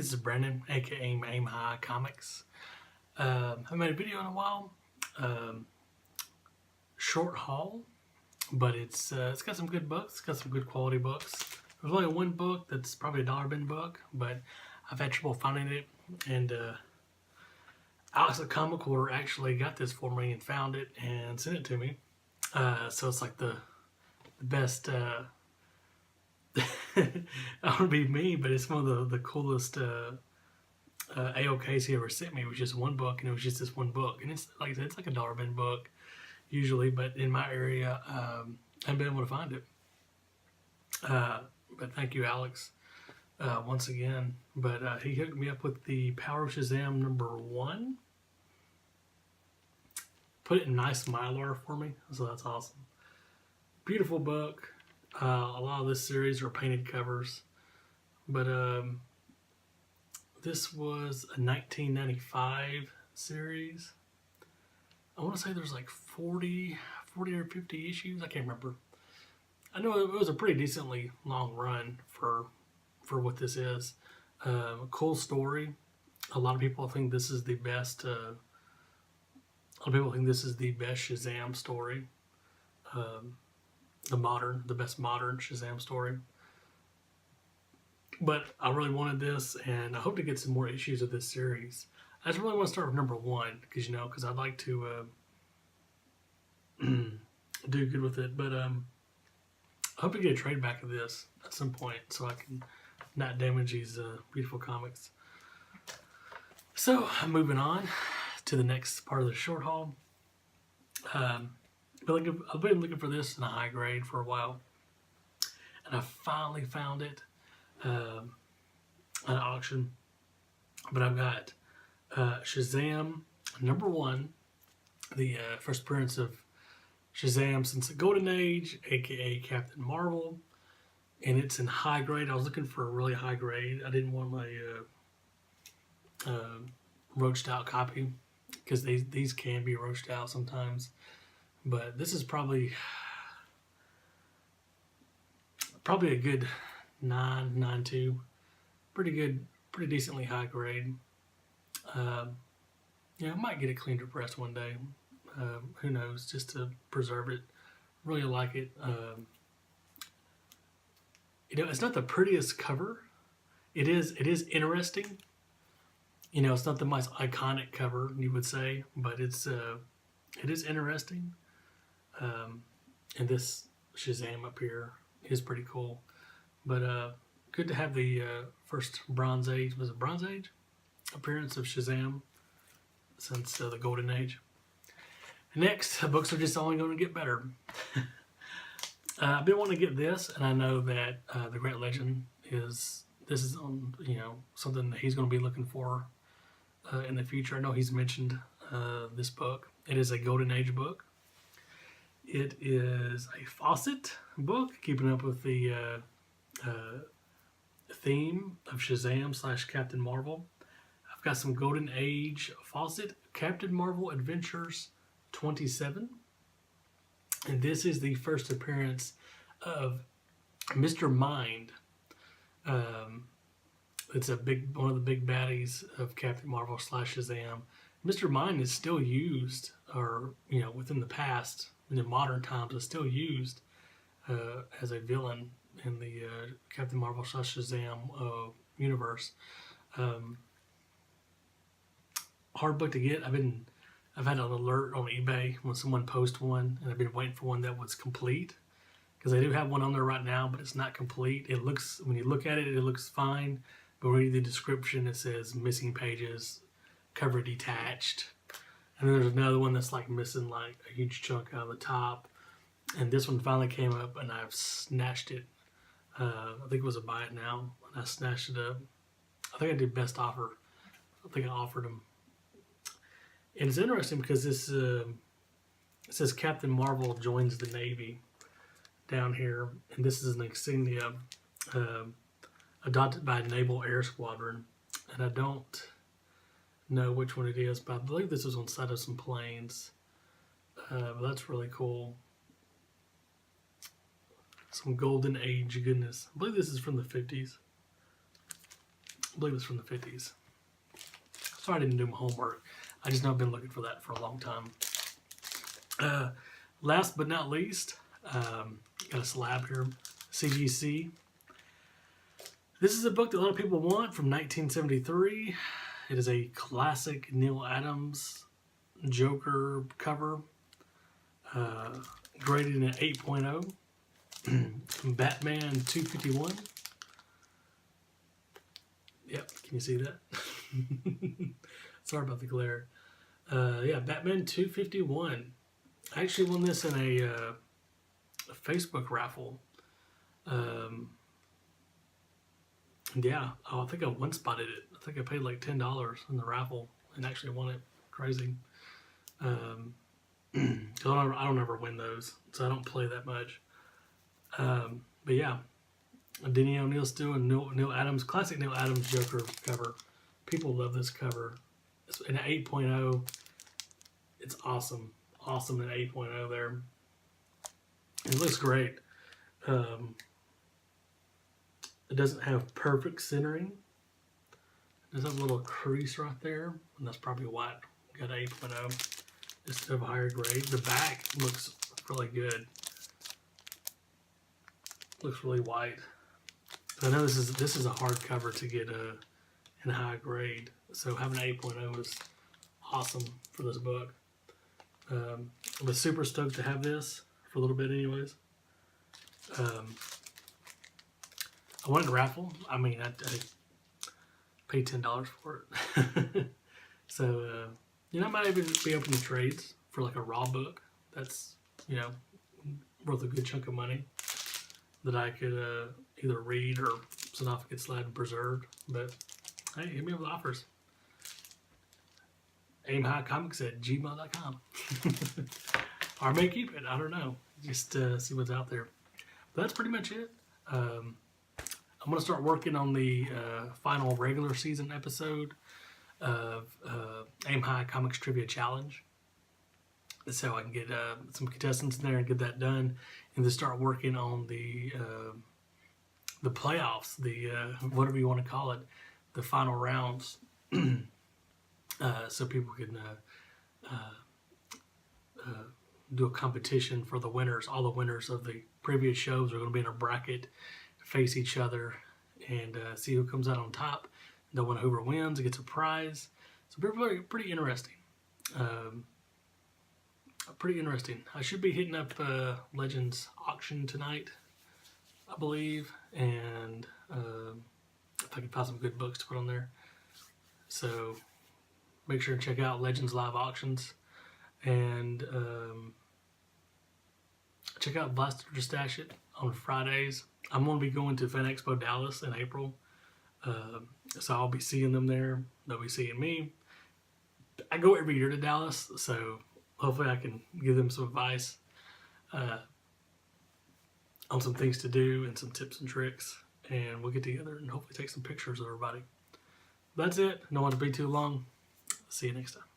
this is Brandon, aka Aim High Comics. I haven't made a video in a while. Short haul, but it's got some good books. It's got some good quality books. There's only one book that's probably a dollar bin book, but I've had trouble finding it. And Alex the Comic Quarter actually got this for me and found it and sent it to me. So it's like the best. I don't want to be me, but it's one of the coolest AOKs he ever sent me. It was just one book, and it was just this one book. And it's like I said, it's like a dollar bin book usually, but in my area, I haven't been able to find it. But thank you, Alex, once again. But he hooked me up with the Power of Shazam #1. Put it in nice Mylar for me, so that's awesome. Beautiful book. A lot of this series are painted covers, but this was a 1995 series. I want to say there's like 40 or 50 issues. I can't remember. I know it was a pretty decently long run for what this is. Cool story. A lot of people think this is the best. A lot of people think this is the best Shazam story. The best modern Shazam story. But I really wanted this, and I hope to get some more issues of this series. I just really want to start with #1 because I'd like to do good with it. But I hope to get a trade back of this at some point so I can not damage these beautiful comics. So I'm moving on to the next part of the short haul. I've been looking for this in a high grade for a while, and I finally found it at an auction. But I've got Shazam #1, the first appearance of Shazam since the Golden Age, aka Captain Marvel, and it's in high grade. I was looking for a really high grade. I didn't want my roached out copy because these can be roached out sometimes. But this is probably a good 9.2, pretty good, pretty decently high grade. Yeah, I might get it cleaned or pressed one day. Who knows? Just to preserve it. Really like it. It's not the prettiest cover. It is interesting. It's not the most iconic cover you would say, but it is interesting. And this Shazam up here is pretty cool. But good to have the first Bronze Age, was it Bronze Age? Appearance of Shazam since the Golden Age. Next, books are just only going to get better. I've been wanting to get this, and I know that the Great Legend this is on something that he's going to be looking for in the future. I know he's mentioned this book. It is a Golden Age book. It is a faucet book, keeping up with the theme of Shazam / Captain Marvel. I've got some Golden Age faucet, Captain Marvel Adventures 27. And this is the first appearance of Mr. Mind. It's one of the big baddies of Captain Marvel / Shazam. Mr. Mind is still used, or within the past, in the modern times, is still used as a villain in the Captain Marvel / Shazam universe. Hard book to get. I've had an alert on eBay when someone posts one, and I've been waiting for one that was complete, because I do have one on there right now, but it's not complete. It looks, when you look at it, it looks fine, but read the description, it says missing pages, cover detached, and then there's another one that's like missing like a huge chunk out of the top. And this one finally came up, and I've snatched it. I think it was a buy it now, and I snatched it up. I think I did best offer. I think I offered them. And it's interesting because this it says Captain Marvel joins the Navy down here, and this is an insignia adopted by Naval Air Squadron, and I don't know which one it is, but I believe this was on the side of some planes. But that's really cool. Some Golden Age goodness. I believe this is from the 50s. I believe it's from the 50s. Sorry I didn't do my homework. I just know I've been looking for that for a long time. Last but not least, got a slab here. CGC. This is a book that a lot of people want from 1973. It is a classic Neil Adams Joker cover. Graded in 8.0. Batman 251. Yep, can you see that? Sorry about the glare. Yeah, Batman 251. I actually won this in a Facebook raffle. Yeah, I think I one spotted it. I think I paid like $10 in the raffle and actually won it. Crazy. I don't ever win those, so I don't play that much. But yeah, Denny O'Neil still and Neil Adams, classic Neil Adams Joker cover. People love this cover. It's in 8.0. It's awesome. Awesome in 8.0 there. It looks great. It doesn't have perfect centering. There's a little crease right there, and that's probably why it got 8.0 instead of a higher grade. The back looks really good. Looks really white. I know this is a hard cover to get in a high grade, so having an 8.0 is awesome for this book. I was super stoked to have this for a little bit, anyways. I wanted to raffle. I mean, I paid $10 for it. So, I might even be open to trades for like a raw book. That's, worth a good chunk of money that I could either read or send off, get slab and preserved. But hey, hit me with offers. aimhighcomics@gmail.com. Or I may keep it. I don't know. Just see what's out there. But that's pretty much it. I'm going to start working on the final regular season episode of Aim High Comics Trivia Challenge. So I can get some contestants in there and get that done, and then start working on the playoffs, the whatever you want to call it, the final rounds, so people can do a competition for the winners. All the winners of the previous shows are going to be in a bracket, face each other, and see who comes out on top. The one whoever wins gets a prize. So pretty interesting. Pretty interesting. I should be hitting up Legends auction tonight, I believe, and if I can find some good books to put on there. So make sure to check out Legends live auctions, and check out Blast or Stash It on Fridays. I'm going to be going to Fan Expo Dallas in April, so I'll be seeing them there. They'll be seeing me. I go every year to Dallas, so hopefully I can give them some advice on some things to do and some tips and tricks, and we'll get together and hopefully take some pictures of everybody. That's it. Don't want to be too long. See you next time.